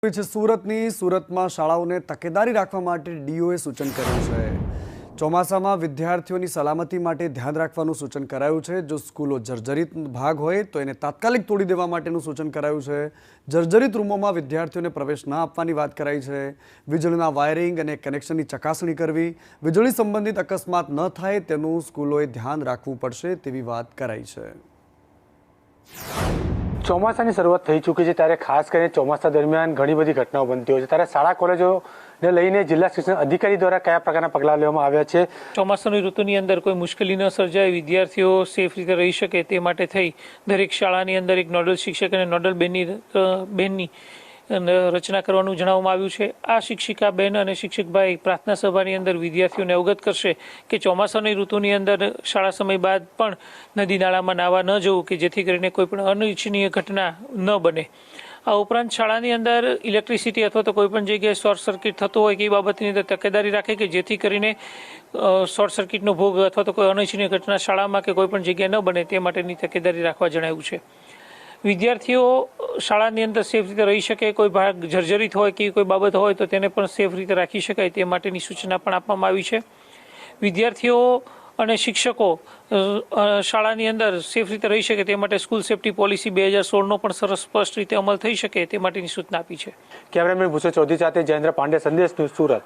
સુરતમાં શાળાઓને તકેદારી રાખવા માટે ડીઓએ સૂચન કર્યું છે। ચોમાસામાં વિદ્યાર્થીઓની સલામતી માટે ધ્યાન રાખવાનું સૂચન કરાયું છે। જો સ્કૂલો જર્જરિત ભાગ હોય તો એને તાત્કાલિક તોડી દેવા માટેનું સૂચન કરાયું છે। જર્જરિત રૂમોમાં વિદ્યાર્થીઓને પ્રવેશ ન આપવાની વાત કરાઈ છે। વીજળીના વાયરિંગ અને કનેક્શનની ચકાસણી કરવી, વીજળી સંબંધિત અકસ્માત ન થાય તેનું સ્કૂલોએ ધ્યાન રાખવું પડશે તેવી વાત કરાઈ છે। ચોમાસાની શરૂઆત થઈ ચૂકી છે ત્યારે ખાસ કરીને ચોમાસા દરમિયાન ઘણી બધી ઘટનાઓ બનતી હોય છે ત્યારે શાળા કોલેજોને લઈને જિલ્લા શિક્ષણ અધિકારી દ્વારા કયા પ્રકારના પગલાં લેવામાં આવ્યા છે? ચોમાસાની ઋતુની અંદર કોઈ મુશ્કેલી ન સર્જાય, વિદ્યાર્થીઓ સેફ રીતે રહી શકે તે માટે થઈ દરેક શાળાની અંદર એક નોડલ શિક્ષક અને નોડલ બેનની રચના કરવાનું જણાવવામાં આવ્યું છે। આ શિક્ષિકા બેન અને શિક્ષકભાઈ પ્રાર્થના સભાની અંદર વિદ્યાર્થીઓને અવગત કરશે કે ચોમાસાની ઋતુની અંદર શાળા સમય બાદ પણ નદી નાળામાં નાહવા ન જવું કે જેથી કરીને કોઈ પણ અનિચ્છનીય ઘટના ન બને। આ ઉપરાંત શાળાની અંદર ઇલેક્ટ્રિસિટી અથવા તો કોઈ પણ જગ્યાએ શોર્ટ સર્કિટ થતો હોય કે એ બાબતની અંદર તકેદારી રાખે કે જેથી કરીને શોર્ટ સર્કિટનો ભોગ અથવા તો કોઈ અનિચ્છનીય ઘટના શાળામાં કે કોઈ પણ જગ્યાએ ન બને તે માટેની તકેદારી રાખવા જણાવ્યું છે। વિદ્યાર્થીઓ શાળાની અંદર સેફ રીતે રહી શકે, કોઈ ભાગ જર્જરિત હોય કે કોઈ બાબત હોય તો તેને પણ સેફ રીતે રાખી શકાય તે માટેની સૂચના પણ આપવામાં આવી છે। વિદ્યાર્થીઓ અને શિક્ષકો શાળાની અંદર સેફ રીતે રહી શકે તે માટે સ્કૂલ સેફ્ટી પોલિસી 2016નો પણ સરસ સ્પષ્ટ રીતે અમલ થઈ શકે તે માટેની સૂચના આપી છે। કેમેરામેન ભૂષણ ચૌધરી સાથે જયેન્દ્ર પાંડે, સંદેશ ન્યૂઝ, સુરત।